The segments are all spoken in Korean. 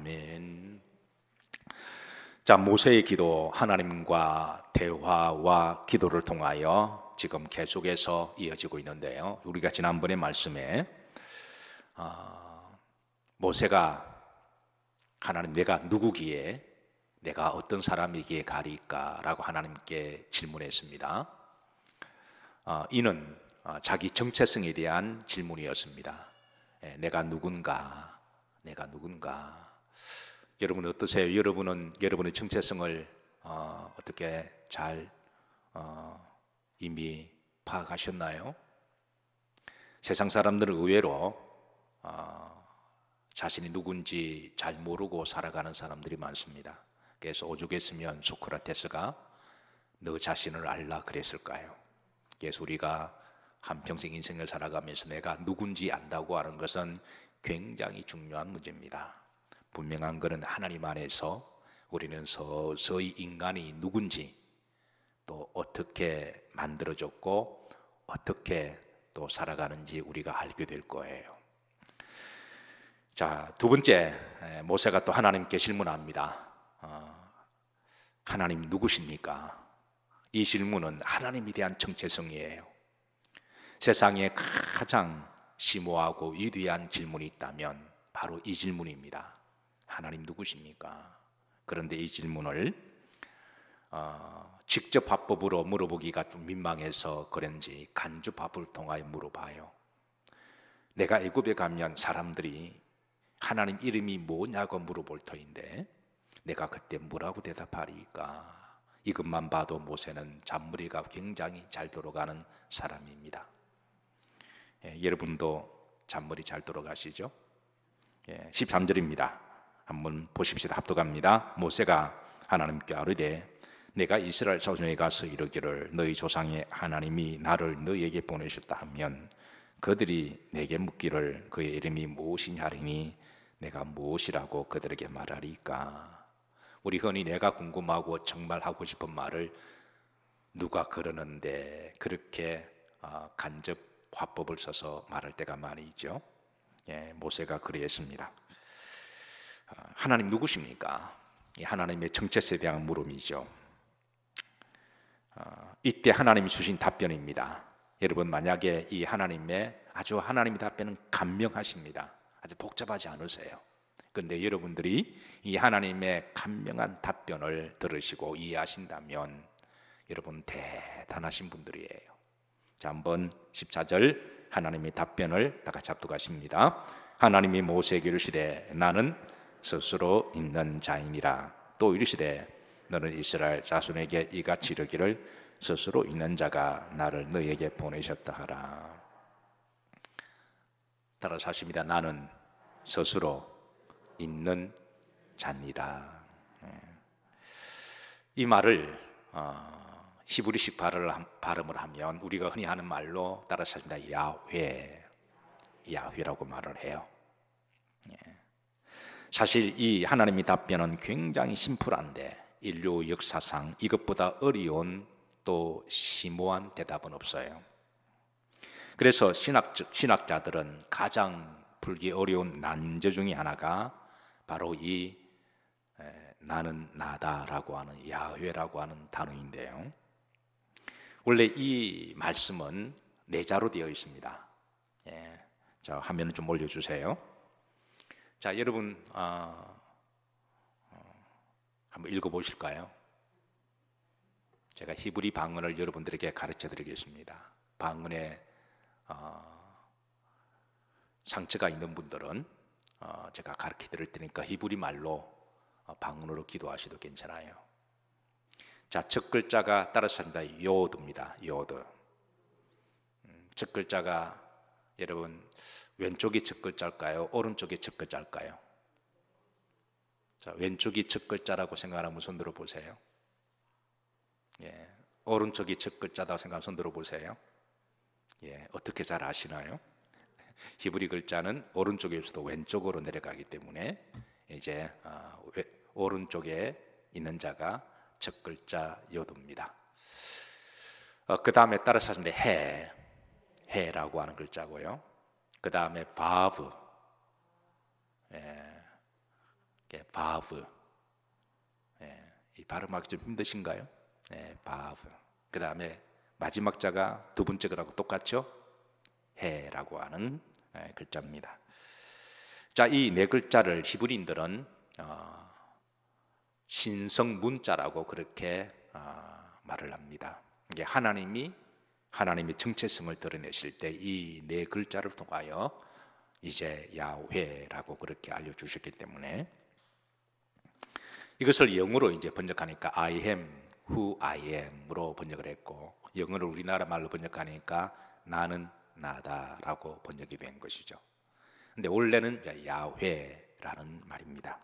아멘. 자, 모세의 기도, 하나님과 대화와 기도를 통하여 지금 계속해서 이어지고 있는데요. 우리가 지난번에 말씀에 모세가 하나님, 내가 누구기에, 내가 어떤 사람이기에 가리까라고 하나님께 질문했습니다. 이는 자기 정체성에 대한 질문이었습니다. 내가 누군가, 내가 누군가. 여러분 어떠세요? 여러분은 여러분의 정체성을 어떻게 잘 이미 파악하셨나요? 세상 사람들은 의외로 자신이 누군지 잘 모르고 살아가는 사람들이 많습니다. 그래서 오죽했으면 소크라테스가 너 자신을 알라 그랬을까요? 그래서 우리가 한평생 인생을 살아가면서 내가 누군지 안다고 하는 것은 굉장히 중요한 문제입니다. 분명한 것은 하나님 안에서 우리는 서서히 인간이 누군지, 또 어떻게 만들어졌고 어떻게 또 살아가는지 우리가 알게 될 거예요. 자, 두 번째, 모세가 또 하나님께 질문합니다. 하나님 누구십니까? 이 질문은 하나님에 대한 정체성이에요. 세상에 가장 심오하고 위대한 질문이 있다면 바로 이 질문입니다. 하나님 누구십니까? 그런데 이 질문을 직접 화법으로 물어보기가 좀 민망해서 그런지 간접 화법을 통하여 물어봐요. 내가 애굽에 가면 사람들이 하나님 이름이 뭐냐고 물어볼 터인데 내가 그때 뭐라고 대답하리까? 이것만 봐도 모세는 잔머리가 굉장히 잘 돌아가는 사람입니다. 여러분도 잔머리 잘 돌아가시죠? 13절입니다. 한번 보십시다. 합독합니다. 모세가 하나님께 아뢰되 내가 이스라엘 자손에 가서 이르기를 너희 조상의 하나님이 나를 너희에게 보내셨다 하면 그들이 내게 묻기를 그의 이름이 무엇이냐 하리니 내가 무엇이라고 그들에게 말하리까? 우리 흔히 내가 궁금하고 정말 하고 싶은 말을 누가 그러는데 그렇게 간접 화법을 써서 말할 때가 많이 있죠. 모세가 그리했습니다. 하나님 누구십니까? 하나님의 정체성에 대한 물음이죠. 이때 하나님이 주신 답변입니다. 여러분 만약에 이 하나님의 하나님의 답변은 간명하십니다. 아주 복잡하지 않으세요. 그런데 여러분들이 이 하나님의 간명한 답변을 들으시고 이해하신다면 여러분 대단하신 분들이에요. 자, 한번 14절 하나님의 답변을 다 같이 합독하십니다. 하나님이 모세에게 이르시되 나는 스스로 있는 자이니라. 또 이르시되 너는 이스라엘 자손에게 이같이 이르기를 스스로 있는 자가 나를 너희에게 보내셨다 하라. 따라서 하십니다. 나는 스스로 있는 자니라. 이 말을 히브리식 발음을 하면 우리가 흔히 하는 말로 따라서 하십니다. 야훼라고 말을 해요. 사실 이 하나님의 답변은 굉장히 심플한데 인류 역사상 이것보다 어려운 또 심오한 대답은 없어요. 그래서 신학자들은 가장 풀기 어려운 난제 중에 하나가 바로 이 나는 나다라고 하는 야훼라고 하는 단어인데요. 원래 이 말씀은 네 자로 되어 있습니다. 자, 화면을 좀 올려주세요. 자, 여러분 한번 읽어보실까요? 제가 히브리 방언을 여러분들에게 가르쳐 드리겠습니다. 방언에 상처가 있는 분들은 제가 가르쳐 드릴 테니까 히브리 말로 방언으로 기도하셔도 괜찮아요. 자, 첫 글자가 따라서 합니다. 요드입니다. 요드. 첫 글자가 여러분 왼쪽이 첫 글자일까요? 오른쪽이 첫 글자일까요? 자, 왼쪽이 첫 글자라고 생각하면 손 들어 보세요. 오른쪽이 첫 글자라고 생각하면 손 들어 보세요. 어떻게 잘 아시나요? 히브리 글자는 오른쪽에서도 왼쪽으로 내려가기 때문에 이제 오른쪽에 있는 자가 첫 글자 요드입니다. 그 다음에 따라서 하시면 해라고 하는 글자고요. 그 다음에 바브, 바브. 이 발음하기 좀 힘드신가요? 바브. 그 다음에 마지막 자가 두 번째 거라고 똑같죠? 해라고 하는 글자입니다. 자, 이 네 글자를 히브리인들은 신성문자라고 그렇게 말을 합니다. 이게 하나님의 정체성을 드러내실 때 이 네 글자를 통하여 이제 야훼라고 그렇게 알려주셨기 때문에 이것을 영어로 이제 번역하니까 I am who I am으로 번역을 했고, 영어를 우리나라 말로 번역하니까 나는 나다라고 번역이 된 것이죠. 근데 원래는 야훼라는 말입니다.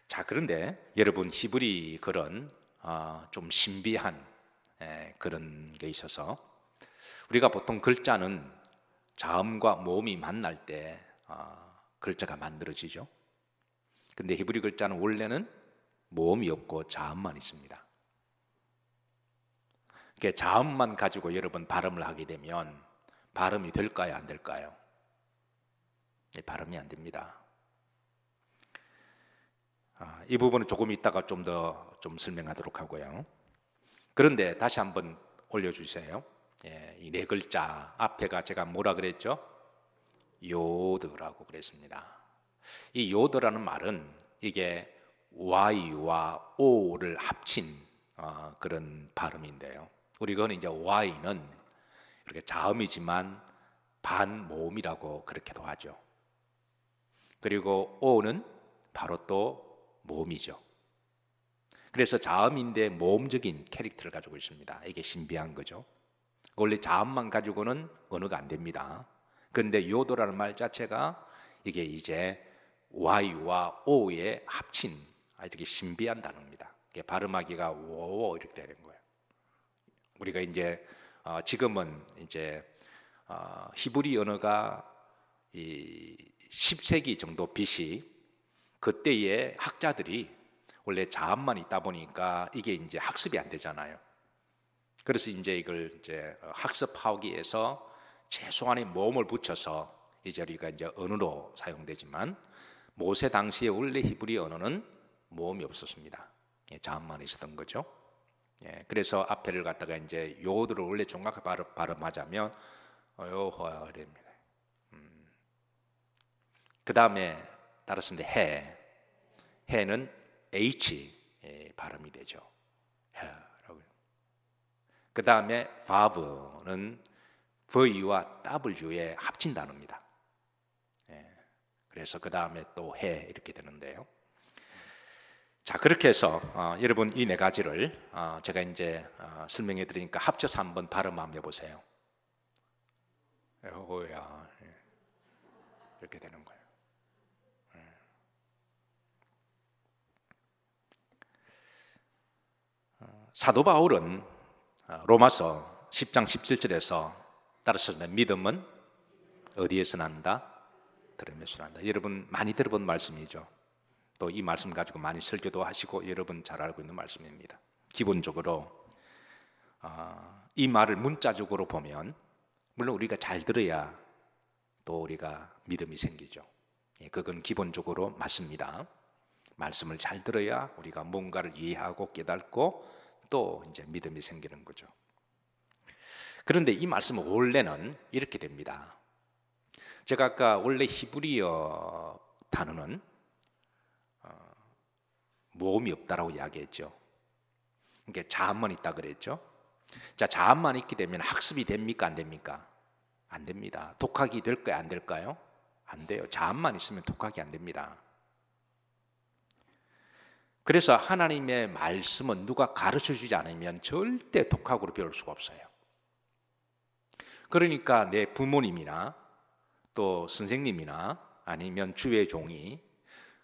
자, 그런데 여러분, 히브리 글은 좀 신비한 그런 게 있어서 우리가 보통 글자는 자음과 모음이 만날 때 글자가 만들어지죠. 근데 히브리 글자는 원래는 모음이 없고 자음만 있습니다. 자음만 가지고 여러분 발음을 하게 되면 발음이 될까요, 안 될까요? 발음이 안 됩니다. 이 부분은 조금 이따가 좀 더 설명하도록 하고요. 그런데 다시 한번 올려주세요. 이 네 글자 앞에가 제가 뭐라 그랬죠? 요드라고 그랬습니다. 이 요드라는 말은 이게 Y와 O를 합친 그런 발음인데요. 우리는 이제 Y는 이렇게 자음이지만 반모음이라고 그렇게도 하죠. 그리고 O는 바로 또 모음이죠. 그래서 자음인데 모음적인 캐릭터를 가지고 있습니다. 이게 신비한 거죠. 원래 자음만 가지고는 언어가 안 됩니다. 그런데 요도라는 말 자체가 이게 이제 Y와 O의 합친 이렇게 신비한 단어입니다. 발음하기가 오 이렇게 되는 거예요. 우리가 이제 지금은 이제 히브리 언어가 이 10세기 정도 BC 그때의 학자들이 원래 자음만 있다 보니까 이게 이제 학습이 안 되잖아요. 그래서 이제 이걸 이제 학습하기 위해서 최소한의 모음을 붙여서 이제 우리가 이제 언어로 사용되지만 모세 당시에 원래 히브리 언어는 모음이 없었습니다. 자음만 있었던 거죠. 그래서 앞에를 갖다가 이제 요들을 원래 정확하게 발음하자면 요호야입니다. 그 다음에 따랐습니다. 해는 H 발음이 되죠. 그 다음에 바브는 V와 W의 합친 단어입니다. 그래서 그 다음에 또 해 이렇게 되는데요. 자, 그렇게 해서 여러분 이 네 가지를 제가 이제 설명해 드리니까 합쳐서 한번 발음 한번 해보세요. 호야 이렇게 되는 거예요. 사도 바울은 로마서 10장 17절에서 따라서 믿음은 어디에서 난다? 들음에서 난다. 여러분 많이 들어본 말씀이죠. 또 이 말씀 가지고 많이 설교도 하시고 여러분 잘 알고 있는 말씀입니다. 기본적으로 이 말을 문자적으로 보면 물론 우리가 잘 들어야 또 우리가 믿음이 생기죠. 그건 기본적으로 맞습니다. 말씀을 잘 들어야 우리가 뭔가를 이해하고 깨닫고 또 이제 믿음이 생기는 거죠. 그런데 이 말씀은 원래는 이렇게 됩니다. 제가 아까 원래 히브리어 단어는 모음이 없다라고 이야기했죠. 그러니까 자음만 있다 그랬죠. 자, 자음만 있게 되면 학습이 됩니까, 안 됩니까? 안 됩니다. 독학이 될까요, 안 될까요? 안 돼요. 자음만 있으면 독학이 안 됩니다. 그래서 하나님의 말씀은 누가 가르쳐 주지 않으면 절대 독학으로 배울 수가 없어요. 그러니까 내 부모님이나 또 선생님이나 아니면 주의 종이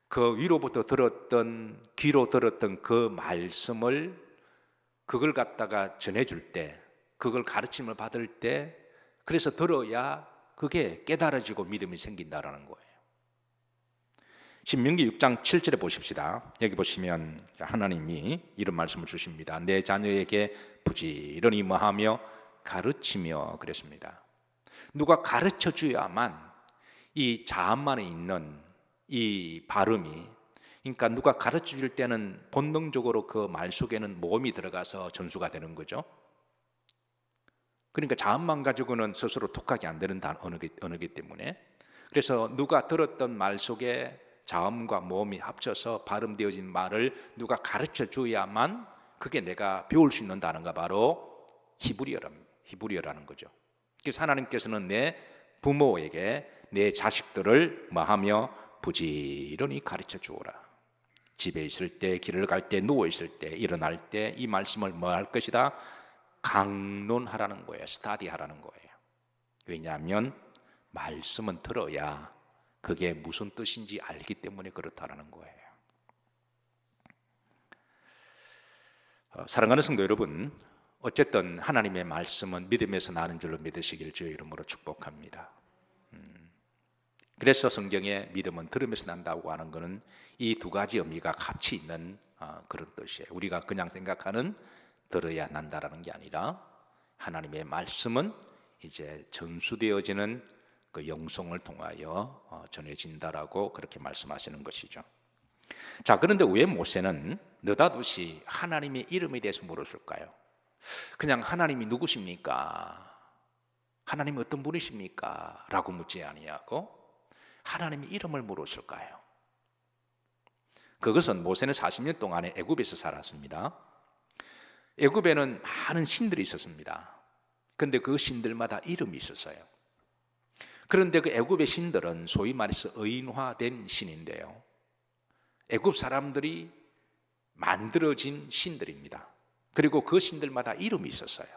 그 위로부터 들었던 귀로 들었던 그 말씀을 그걸 갖다가 전해줄 때, 그걸 가르침을 받을 때, 그래서 들어야 그게 깨달아지고 믿음이 생긴다라는 거예요. 신명기 6장 7절에 보십시다. 여기 보시면 하나님이 이런 말씀을 주십니다. 내 자녀에게 부지런히 뭐하며 가르치며 그랬습니다. 누가 가르쳐 줘야만 이 자음만에 있는 이 발음이 그러니까 누가 가르쳐 줄 때는 본능적으로 그 말 속에는 모험이 들어가서 전수가 되는 거죠. 그러니까 자음만 가지고는 스스로 독하게 안 되는 언어기 때문에, 그래서 누가 들었던 말 속에 자음과 모음이 합쳐서 발음되어진 말을 누가 가르쳐 줘야만 그게 내가 배울 수 있는 단어가 바로 히브리어라는 거죠. 그래서 하나님께서는 내 부모에게 내 자식들을 뭐하며 부지런히 가르쳐 주어라. 집에 있을 때, 길을 갈 때, 누워 있을 때, 일어날 때 이 말씀을 뭐 할 것이다? 강론하라는 거예요. 스타디하라는 거예요. 왜냐하면 말씀은 들어야 그게 무슨 뜻인지 알기 때문에 그렇다라는 거예요. 사랑하는 성도 여러분, 어쨌든 하나님의 말씀은 믿음에서 나는 줄로 믿으시길 주의 이름으로 축복합니다. 그래서 성경에 믿음은 들음에서 난다고 하는 것은 이 두 가지 의미가 같이 있는 그런 뜻이에요. 우리가 그냥 생각하는 들어야 난다라는 게 아니라 하나님의 말씀은 이제 전수되어지는 그 영성을 통하여 전해진다라고 그렇게 말씀하시는 것이죠. 자, 그런데 왜 모세는 느닷없이 하나님의 이름에 대해서 물었을까요? 그냥 하나님이 누구십니까? 하나님이 어떤 분이십니까? 라고 묻지 아니하고 하나님의 이름을 물었을까요? 그것은 모세는 40년 동안에 애굽에서 살았습니다. 애굽에는 많은 신들이 있었습니다. 그런데 그 신들마다 이름이 있었어요. 그런데 그 애굽의 신들은 소위 말해서 의인화된 신인데요, 애굽 사람들이 만들어진 신들입니다. 그리고 그 신들마다 이름이 있었어요.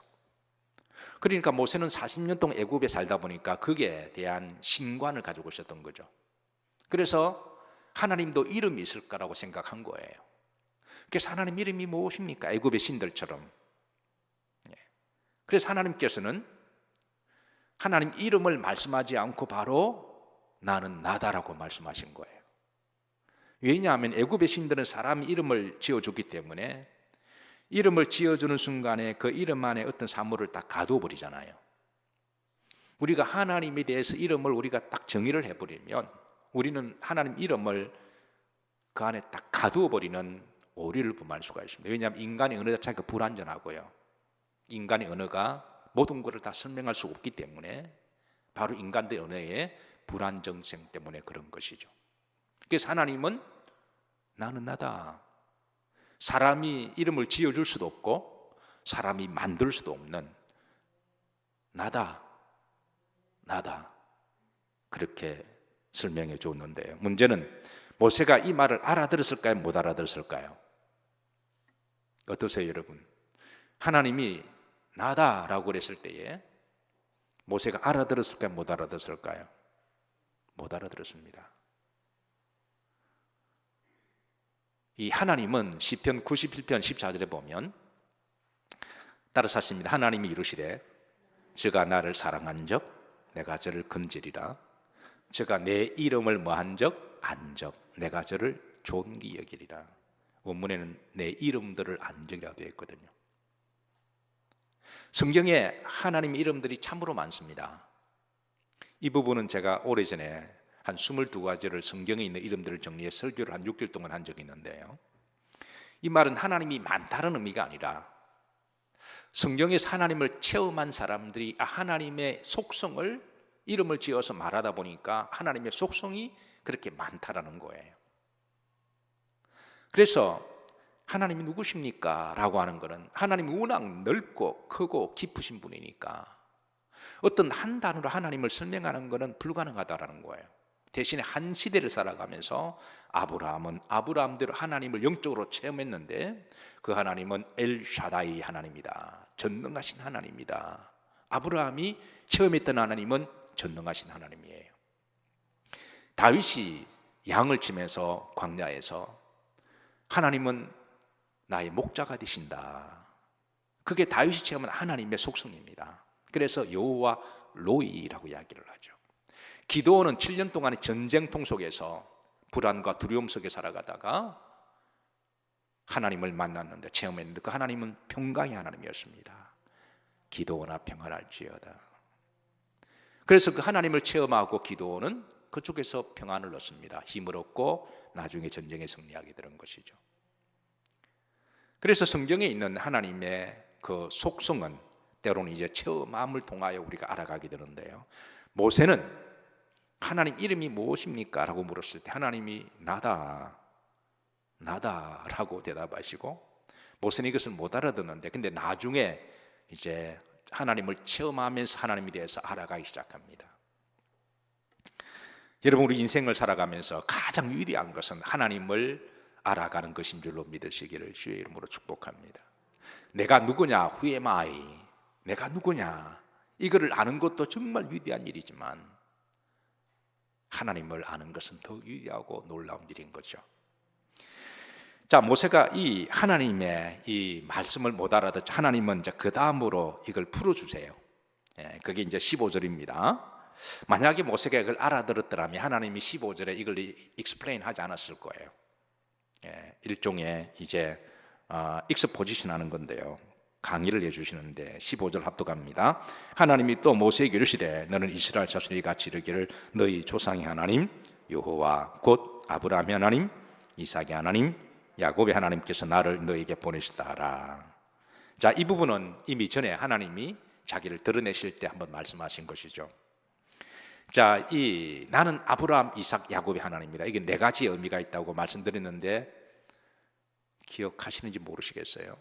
그러니까 모세는 40년 동안 애굽에 살다 보니까 거기에 대한 신관을 가지고 있었던 거죠. 그래서 하나님도 이름이 있을 거라고 생각한 거예요. 그래서 하나님 이름이 무엇입니까? 애굽의 신들처럼. 그래서 하나님께서는 하나님 이름을 말씀하지 않고 바로 나는 나다라고 말씀하신 거예요. 왜냐하면 애굽의 신들은 사람 이름을 지어주기 때문에 이름을 지어주는 순간에 그 이름 안에 어떤 사물을 딱 가두어 버리잖아요. 우리가 하나님에 대해서 이름을 우리가 딱 정의를 해버리면 우리는 하나님 이름을 그 안에 딱 가두어 버리는 오류를 범할 수가 있습니다. 왜냐하면 인간의 언어 자체가 불완전하고요, 인간의 언어가 모든 것을 다 설명할 수 없기 때문에 바로 인간의 언어의 불안정성 때문에 그런 것이죠. 그래서 하나님은 나는 나다. 사람이 이름을 지어줄 수도 없고 사람이 만들 수도 없는 나다, 나다, 그렇게 설명해 줬는데요, 문제는 모세가 이 말을 알아들었을까요? 못 알아들었을까요? 어떠세요 여러분? 하나님이 나다라고 그랬을 때에 모세가 알아들었을까요? 못 알아들었을까요? 못 알아들었습니다. 이 하나님은 시편 91편 14절에 보면 따라서 하십니다. 하나님이 이르시되 저가 나를 사랑한 적 내가 저를 건지리라. 저가 내 이름을 뭐한 적 안적 내가 저를 존귀 여기리라. 원문에는 내 이름들을 안적이라고 되어 있거든요. 성경에 하나님의 이름들이 참으로 많습니다. 이 부분은 제가 오래전에 한 22가지를 성경에 있는 이름들을 정리해 설교를 한 6개월 동안 한 적이 있는데요, 이 말은 하나님이 많다는 의미가 아니라 성경에서 하나님을 체험한 사람들이 하나님의 속성을 이름을 지어서 말하다 보니까 하나님의 속성이 그렇게 많다라는 거예요. 그래서 하나님이 누구십니까? 라고 하는 것은 하나님이 워낙 넓고 크고 깊으신 분이니까 어떤 한 단어로 하나님을 설명하는 것은 불가능하다라는 거예요. 대신에 한 시대를 살아가면서 아브라함은 아브라함대로 하나님을 영적으로 체험했는데 그 하나님은 엘샤다이 하나님이다, 전능하신 하나님이다. 아브라함이 체험했던 하나님은 전능하신 하나님이에요. 다윗이 양을 치면서 광야에서 하나님은 나의 목자가 되신다, 그게 다윗이 체험한 하나님의 속성입니다. 그래서 여호와 로이라고 이야기를 하죠. 기드온은 7년 동안의 전쟁통 속에서 불안과 두려움 속에 살아가다가 하나님을 만났는데 체험했는데 그 하나님은 평강의 하나님이었습니다. 기드온아 평안할지어다. 그래서 그 하나님을 체험하고 기드온은 그쪽에서 평안을 얻습니다. 힘을 얻고 나중에 전쟁에 승리하게 되는 것이죠. 그래서 성경에 있는 하나님의 그 속성은 때로는 이제 체험함을 통하여 우리가 알아가게 되는데요. 모세는 하나님 이름이 무엇입니까? 라고 물었을 때 하나님이 나다 라고 대답하시고, 모세는 이것을 못 알아듣는데 근데 나중에 이제 하나님을 체험하면서 하나님에 대해서 알아가기 시작합니다. 여러분, 우리 인생을 살아가면서 가장 위대한 것은 하나님을 알아가는 것인 줄로 믿으시기를 주의 이름으로 축복합니다. 내가 누구냐? Who am I? 내가 누구냐? 이거를 아는 것도 정말 위대한 일이지만 하나님을 아는 것은 더 위대하고 놀라운 일인 거죠. 자, 모세가 이 하나님의 이 말씀을 못 알아듣죠. 하나님은 이제 그 다음으로 이걸 풀어주세요. 그게 이제 15절입니다. 만약에 모세가 이걸 알아들었더라면 하나님이 15절에 이걸 explain 하지 않았을 거예요. 일종의 이제 exposition 하는 건데요. 강의를 해주시는데 15절 합독합니다. 하나님이 또 모세에게 이르시되 너는 이스라엘 자손이 같이 이르기를 너희 조상의 하나님 여호와 곧 아브라함의 하나님 이삭의 하나님 야곱의 하나님께서 나를 너에게 보내시다 하라. 자, 이 부분은 이미 전에 하나님이 자기를 드러내실 때 한번 말씀하신 것이죠. 자, 이 나는 아브라함, 이삭, 야곱의 하나님이다. 이게 네 가지 의미가 있다고 말씀드렸는데 기억하시는지 모르시겠어요?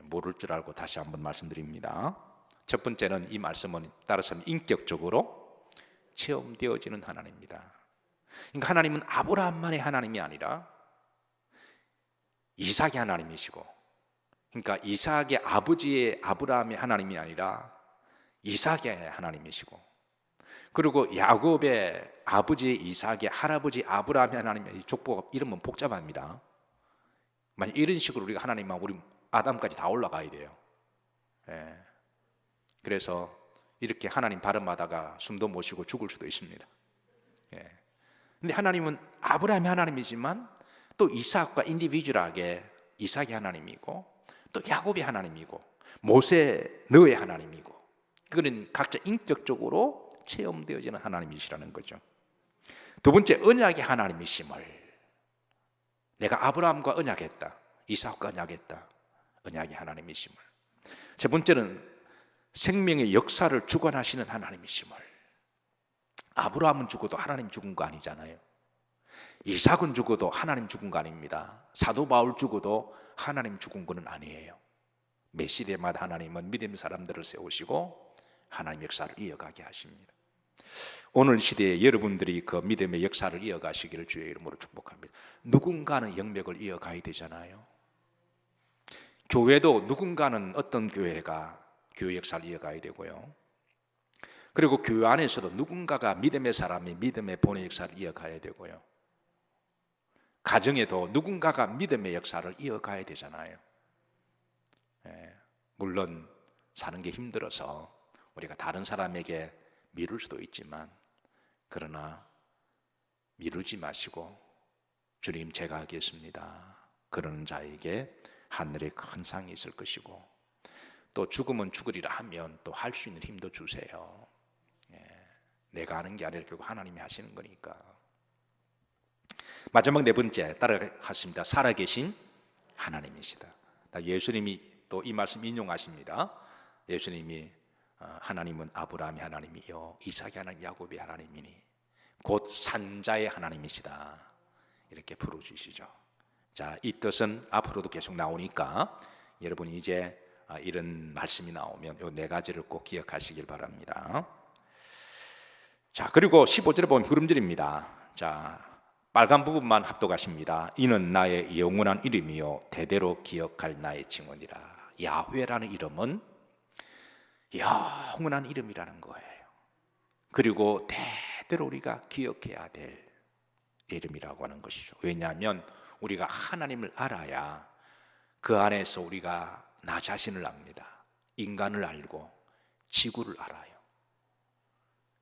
모를 줄 알고 다시 한번 말씀드립니다. 첫 번째는 이 말씀은 따라서 인격적으로 체험되어지는 하나님입니다. 그러니까 하나님은 아브라함만의 하나님이 아니라 이삭의 하나님이시고, 그러니까 이삭의 아버지의 아브라함의 하나님이 아니라 이삭의 하나님이시고, 그리고 야곱의 아버지 이삭의 할아버지 아브라함의 하나님의 족보가 이름은 복잡합니다. 만약 이런 식으로 우리가 하나님만 우리 아담까지 다 올라가야 돼요. 그래서 이렇게 하나님 발음하다가 숨도 못 쉬고 죽을 수도 있습니다. 근데 하나님은 아브라함의 하나님이지만 또 이삭과 인디비주얼하게 이삭의 하나님이고 또 야곱의 하나님이고 모세 너의 하나님이고, 그는 각자 인격적으로 체험되어지는 하나님이시라는 거죠. 두 번째, 언약의 하나님이심을, 내가 아브라함과 언약했다, 이삭과 언약했다, 언약의 하나님이심을. 세 번째는 생명의 역사를 주관하시는 하나님이심을. 아브라함은 죽어도 하나님 죽은 거 아니잖아요. 이삭은 죽어도 하나님 죽은 거 아닙니다. 사도 바울 죽어도 하나님 죽은 거는 아니에요. 매 시대마다 하나님은 믿음의 사람들을 세우시고 하나님 역사를 이어가게 하십니다. 오늘 시대에 여러분들이 그 믿음의 역사를 이어가시기를 주의 이름으로 축복합니다. 누군가는 영맥을 이어가야 되잖아요. 교회도 누군가는 어떤 교회가 교회 역사를 이어가야 되고요. 그리고 교회 안에서도 누군가가 믿음의 사람이 믿음의 본의 역사를 이어가야 되고요. 가정에도 누군가가 믿음의 역사를 이어가야 되잖아요. 물론 사는 게 힘들어서 우리가 다른 사람에게 미룰 수도 있지만, 그러나 미루지 마시고 주님 제가 하겠습니다 그러는 자에게 하늘에 큰 상이 있을 것이고, 또 죽으면 죽으리라 하면 또 할 수 있는 힘도 주세요. 내가 하는 게 아니라 결국 하나님이 하시는 거니까. 마지막 네 번째 따라하십니다. 살아계신 하나님이시다. 예수님이 또 이 말씀 인용하십니다. 예수님이 하나님은 아브라함의 하나님이요 이삭의 하나님 야곱의 하나님이니 곧 산자의 하나님이시다, 이렇게 풀어주시죠. 자, 이 뜻은 앞으로도 계속 나오니까 여러분이 이제 이런 말씀이 나오면 이 네 가지를 꼭 기억하시길 바랍니다. 자, 그리고 15절에 보면 구름절입니다. 자, 빨간 부분만 합독하십니다. 이는 나의 영원한 이름이요 대대로 기억할 나의 증언이라. 야훼라는 이름은 영원한 이름이라는 거예요. 그리고 대대로 우리가 기억해야 될 이름이라고 하는 것이죠. 왜냐하면 우리가 하나님을 알아야 그 안에서 우리가 나 자신을 압니다. 인간을 알고 지구를 알아요.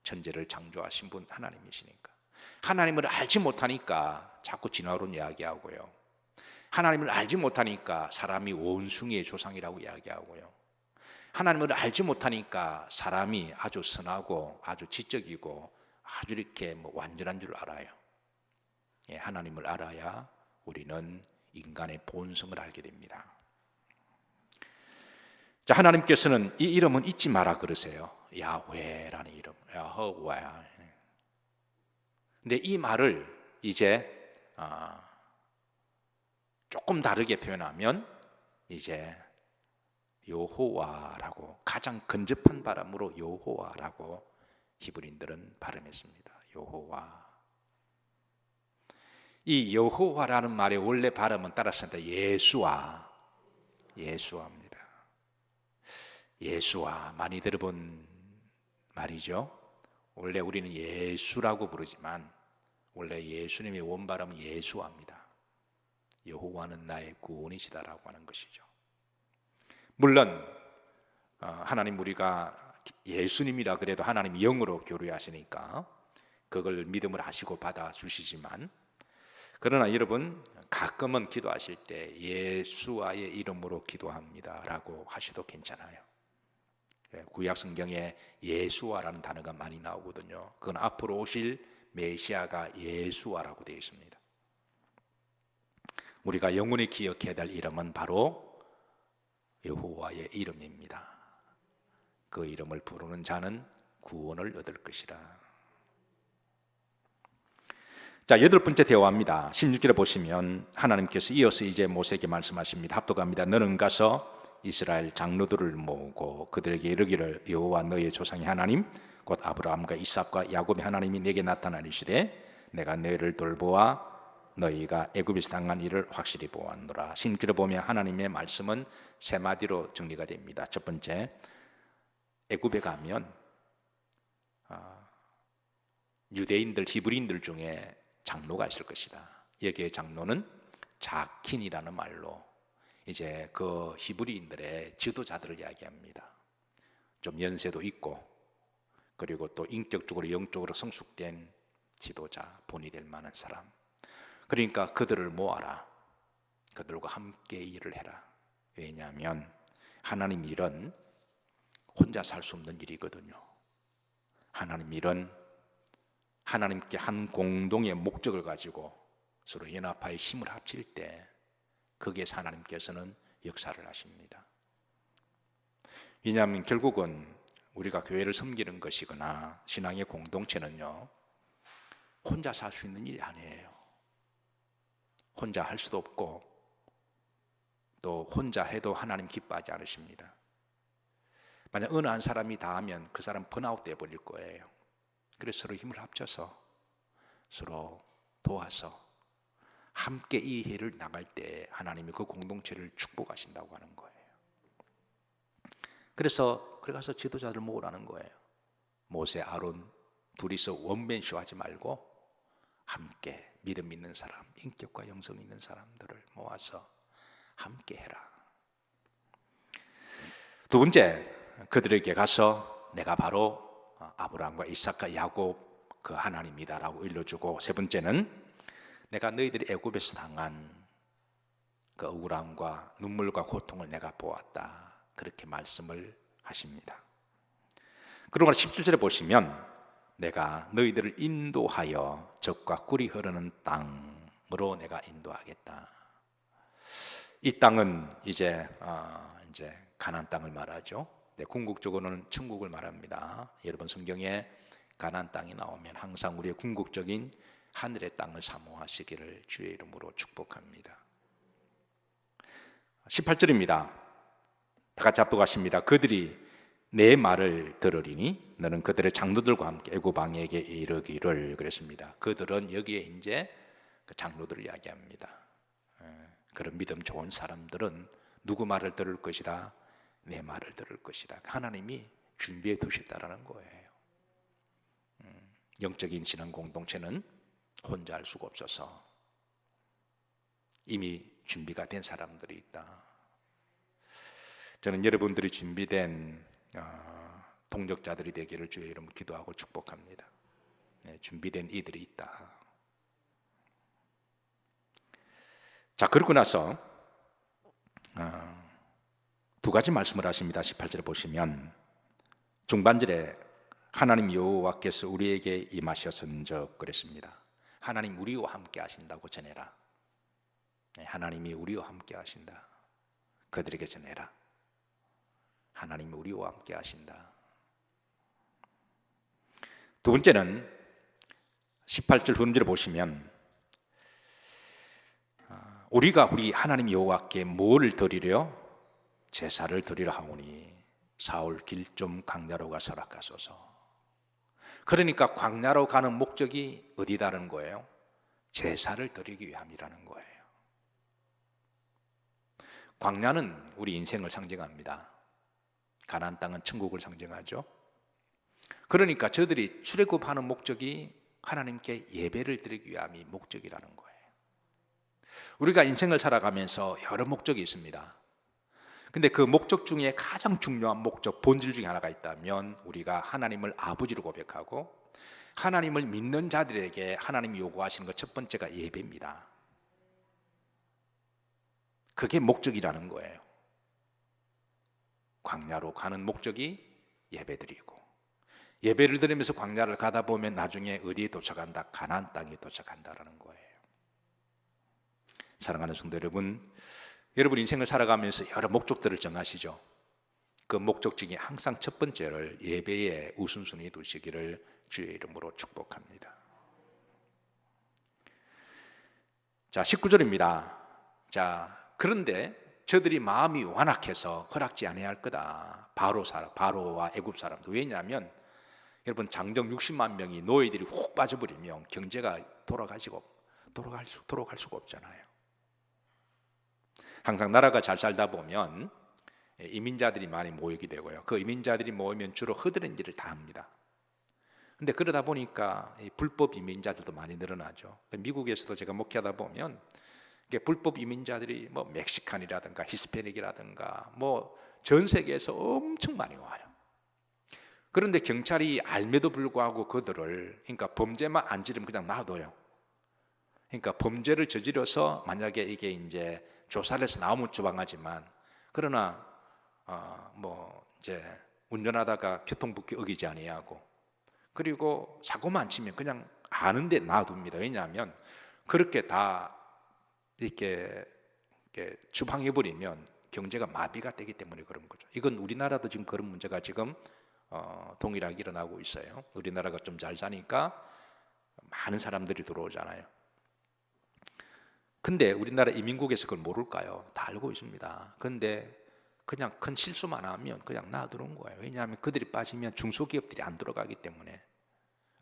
천지를 창조하신 분 하나님이시니까. 하나님을 알지 못하니까 자꾸 진화론 이야기하고요. 하나님을 알지 못하니까 사람이 원숭이의 조상이라고 이야기하고요. 하나님을 알지 못하니까 사람이 아주 선하고 아주 지적이고 아주 이렇게 완전한 줄 알아요. 하나님을 알아야 우리는 인간의 본성을 알게 됩니다. 자, 하나님께서는 이 이름은 잊지 마라 그러세요. 야훼라는 이름, 여호와야. 근데 이 말을 이제 조금 다르게 표현하면 이제 여호와라고, 가장 근접한 발음으로 여호와라고 히브리인들은 발음했습니다. 여호와. 이 여호와라는 말의 원래 발음은 따라서 예수와, 예수와입니다. 예수와, 많이 들어본 말이죠. 원래 우리는 예수라고 부르지만 원래 예수님의 원발음은 예수와입니다. 여호와는 나의 구원이시다라고 하는 것이죠. 물론 하나님, 우리가 예수님이라 그래도 하나님 영으로 교류하시니까 그걸 믿음을 하시고 받아주시지만, 그러나 여러분 가끔은 기도하실 때 예수와의 이름으로 기도합니다 라고 하셔도 괜찮아요. 구약 성경에 예수와라는 단어가 많이 나오거든요. 그건 앞으로 오실 메시아가 예수와라고 되어 있습니다. 우리가 영원히 기억해야 될 이름은 바로 여호와의 이름입니다. 그 이름을 부르는 자는 구원을 얻을 것이라. 자, 8번째 대화입니다. 16절에 보시면 하나님께서 이어서 이제 모세에게 말씀하십니다. 합독합니다. 너는 가서 이스라엘 장로들을 모으고 그들에게 이르기를 여호와 너의 조상의 하나님 곧 아브라함과 이삭과 야곱의 하나님이 내게 나타나시되 내가 너희를 돌보아 너희가 애굽에서 당한 일을 확실히 보았노라. 16절에 보면 하나님의 말씀은 세 마디로 정리가 됩니다. 첫 번째, 애굽에 가면 유대인들, 히브리인들 중에 장로가 있을 것이다. 여기에 장로는 자킨이라는 말로 이제 그 히브리인들의 지도자들을 이야기합니다. 좀 연세도 있고 그리고 또 인격적으로 영적으로 성숙된 지도자, 본이 될 만한 사람. 그러니까 그들을 모아라. 그들과 함께 일을 해라. 왜냐하면 하나님 일은 혼자 살 수 없는 일이거든요. 하나님 일은 하나님께 한 공동의 목적을 가지고 서로 연합하여 힘을 합칠 때 거기에서 하나님께서는 역사를 하십니다. 왜냐하면 결국은 우리가 교회를 섬기는 것이거나 신앙의 공동체는요, 혼자 살 수 있는 일이 아니에요. 혼자 할 수도 없고 또 혼자 해도 하나님 기뻐하지 않으십니다. 만약 어느 한 사람이 다 하면 그 사람 번아웃 돼버릴 거예요. 그래서 서로 힘을 합쳐서 서로 도와서 함께 이 일을 나갈 때 하나님이 그 공동체를 축복하신다고 하는 거예요. 그래서 그래 가서 지도자들 모으라는 거예요. 모세, 아론 둘이서 원맨쇼 하지 말고 함께 믿음 있는 사람, 인격과 영성 있는 사람들을 모아서 함께 해라. 두 번째, 그들에게 가서 내가 바로 아브라함과 이삭과 야곱 그 하나님이다라고 일러주고, 세 번째는 내가 너희들이 애굽에서 당한 그 억울함과 눈물과 고통을 내가 보았다, 그렇게 말씀을 하십니다. 그러고 17절에 보시면 내가 너희들을 인도하여 젖과 꿀이 흐르는 땅으로 내가 인도하겠다. 이 땅은 이제 가나안 땅을 말하죠. 궁극적으로는 천국을 말합니다. 여러분 성경에 가나안 땅이 나오면 항상 우리의 궁극적인 하늘의 땅을 사모하시기를 주의 이름으로 축복합니다. 18절입니다. 다 같이 합독하십니다. 그들이 내 말을 들으리니 너는 그들의 장로들과 함께 애굽 왕에게 이르기를, 그랬습니다. 그들은 여기에 이제 그 장로들을 이야기합니다. 그런 믿음 좋은 사람들은 누구 말을 들을 것이다? 내 말을 들을 것이다. 하나님이 준비해 두셨다라는 거예요. 영적인 신앙 공동체는 혼자 할 수가 없어서 이미 준비가 된 사람들이 있다. 저는 여러분들이 준비된 동력자들이 되기를 주의 이름으로 기도하고 축복합니다. 준비된 이들이 있다. 자, 그러고 나서 두 가지 말씀을 하십니다. 18절에 보시면 중반절에 하나님 여호와께서 우리에게 임하셨은즉 그랬습니다. 하나님 우리와 함께 하신다고 전해라. 하나님이 우리와 함께 하신다. 그들에게 전해라. 하나님이 우리와 함께 하신다. 두 번째는 18절 후음절을 보시면 우리가 우리 하나님 여호와께 뭘 드리려? 제사를 드리려 하오니 사올 길 좀 광야로 가 서락하소서. 그러니까 광야로 가는 목적이 어디다는 거예요? 제사를 드리기 위함이라는 거예요. 광야는 우리 인생을 상징합니다. 가나안 땅은 천국을 상징하죠. 그러니까 저들이 출애굽하는 목적이 하나님께 예배를 드리기 위함이 목적이라는 거예요. 우리가 인생을 살아가면서 여러 목적이 있습니다. 근데 그 목적 중에 가장 중요한 목적, 본질 중에 하나가 있다면 우리가 하나님을 아버지로 고백하고 하나님을 믿는 자들에게 하나님이 요구하시는 것 첫 번째가 예배입니다. 그게 목적이라는 거예요. 광야로 가는 목적이 예배드리고, 예배를 드리면서 광야를 가다 보면 나중에 어디에 도착한다? 가나안 땅에 도착한다라는 거예요. 사랑하는 성도 여러분, 여러분 인생을 살아가면서 여러 목적들을 정하시죠. 그 목적 중에 항상 첫 번째를 예배의 우선순위에 두시기를 주의 이름으로 축복합니다. 자, 19절입니다. 자, 그런데 저들이 마음이 완악해서 허락지 아니할 거다. 바로와 애굽 사람도. 왜냐하면 여러분 장정 60만 명이 노예들이 훅 빠져버리면 경제가 돌아갈 수가 없잖아요. 항상 나라가 잘 살다 보면 이민자들이 많이 모이게 되고요. 그 이민자들이 모이면 주로 허드렛 일을 다 합니다. 근데 그러다 보니까 불법 이민자들도 많이 늘어나죠. 미국에서도 제가 목회하다 보면 불법 이민자들이 뭐 멕시칸이라든가 히스패닉이라든가 뭐 전 세계에서 엄청 많이 와요. 그런데 경찰이 알매도 불구하고 그들을, 그러니까 범죄만 안 저지르면 그냥 놔둬요. 그러니까 범죄를 저지려서 만약에 이게 이제 조사를 해서 나오면 주방하지만, 그러나 뭐 이제 운전하다가 교통법규 어기지 아니하고, 그리고 사고만 치면 그냥 아는데 놔둡니다. 왜냐하면 그렇게 다 이렇게 주방해 버리면 경제가 마비가 되기 때문에 그런 거죠. 이건 우리나라도 지금 그런 문제가 지금 동일하게 일어나고 있어요. 우리나라가 좀 잘 사니까 많은 사람들이 들어오잖아요. 근데 우리나라 이민국에서 그걸 모를까요? 다 알고 있습니다. 근데 그냥 큰 실수만 하면 그냥 놔두는 거예요. 왜냐하면 그들이 빠지면 중소기업들이 안 들어가기 때문에.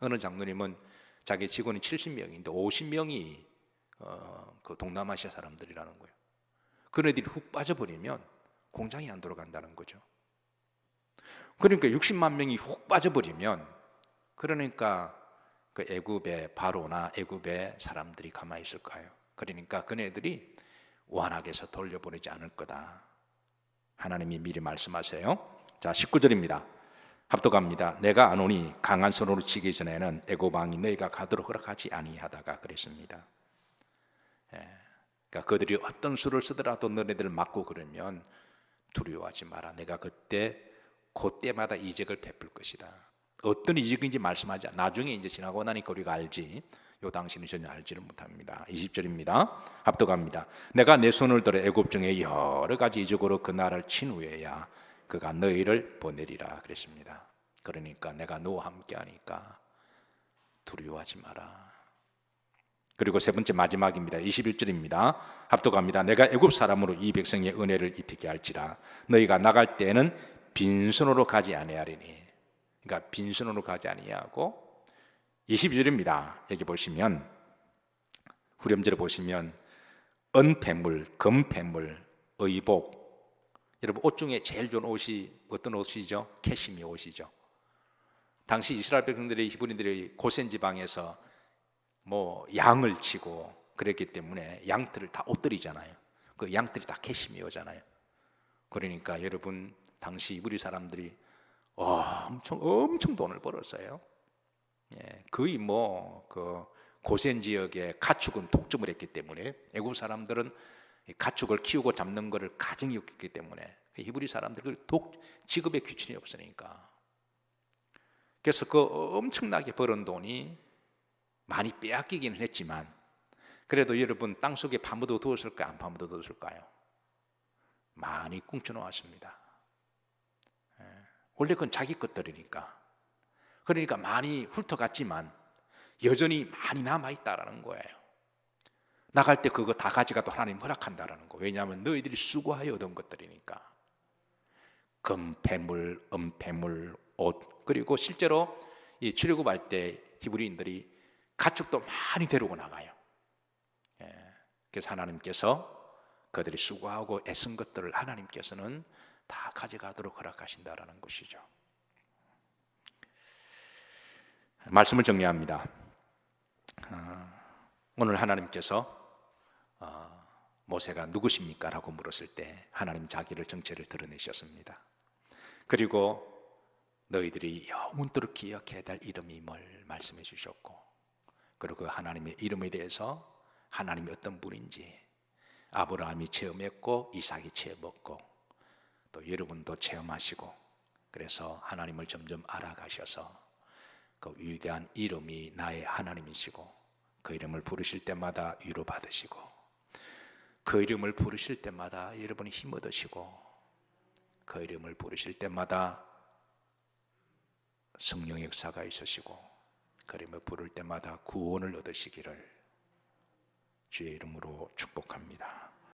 어느 장로님은 자기 직원이 70명인데 50명이 그 동남아시아 사람들이라는 거예요. 그런 애들이 훅 빠져버리면 공장이 안 돌아간다는 거죠. 그러니까 60만 명이 훅 빠져버리면, 그러니까 그 애굽의 바로나 애굽의 사람들이 가만히 있을까요? 그러니까 그네들이 완악해서 돌려보내지 않을 거다. 하나님이 미리 말씀하세요. 자, 19절입니다. 합독합니다. 내가 아노니 강한 손으로 치기 전에는 애굽 왕이 너희가 가도록 허락하지 아니하다가 그랬습니다. 그러니까 그들이 어떤 수를 쓰더라도 너네들을 맞고 그러면 두려워하지 마라. 내가 그때마다 이적을 베풀 것이다. 어떤 이적인지 말씀하지 않아. 나중에 이제 지나고 나니까 우리가 알지. 요 당시는 전혀 알지를 못합니다. 20절입니다. 합독합니다. 내가 내 손을 들어 애굽 중에 여러 가지 이적으로 그 나라를 친 후에야 그가 너희를 보내리라 그랬습니다. 그러니까 내가 너와 함께 하니까 두려워하지 마라. 그리고 세 번째 마지막입니다. 21절입니다. 합독합니다. 내가 애굽 사람으로 이 백성의 은혜를 입히게 할지라 너희가 나갈 때에는 빈손으로 가지 아니하리니. 그러니까 빈손으로 가지 아니하고, 22절입니다. 여기 보시면 후렴절에 보시면 은폐물, 금폐물, 의복. 여러분 옷 중에 제일 좋은 옷이 어떤 옷이죠? 캐시미어 옷이죠. 당시 이스라엘 백성들이, 히브리인들이 고센 지방에서 뭐 양을 치고 그랬기 때문에 양털을 다 옷들이잖아요. 그 양털이 다 캐시미어잖아요. 그러니까 여러분 당시 이브리 사람들이 엄청 돈을 벌었어요. 거의 뭐 그 고센 지역에 가축은 독점을 했기 때문에 애굽 사람들은 가축을 키우고 잡는 것을 가정이 없기 때문에 히브리 사람들은 직업에 귀천이 없으니까, 그래서 그 엄청나게 벌은 돈이 많이 빼앗기기는 했지만 그래도 여러분 땅속에 파묻어 두었을까요? 안 파묻어 두었을까요? 많이 꿍쳐 놓았습니다. 원래 그건 자기 것들이니까. 그러니까 많이 훑어갔지만 여전히 많이 남아있다라는 거예요. 나갈 때 그거 다 가져가도 하나님 허락한다라는 거. 왜냐하면 너희들이 수고하여 얻은 것들이니까. 금, 폐물, 폐물, 옷, 그리고 실제로 이 출애굽할 때 히브리인들이 가축도 많이 데리고 나가요. 그래서 하나님께서 그들이 수고하고 애쓴 것들을 하나님께서는 다 가져가도록 허락하신다라는 것이죠. 말씀을 정리합니다. 오늘 하나님께서 모세가 누구십니까? 라고 물었을 때 하나님 자기를 정체를 드러내셨습니다. 그리고 너희들이 영원토록 기억해야 될 이름이 뭘 말씀해 주셨고, 그리고 그 하나님의 이름에 대해서 하나님이 어떤 분인지 아브라함이 체험했고 이삭이 체험했고 또 여러분도 체험하시고, 그래서 하나님을 점점 알아가셔서 그 위대한 이름이 나의 하나님이시고 그 이름을 부르실 때마다 위로받으시고 그 이름을 부르실 때마다 여러분이 힘 얻으시고 그 이름을 부르실 때마다 성령의 역사가 있으시고 그 이름을 부를 때마다 구원을 얻으시기를 주의 이름으로 축복합니다.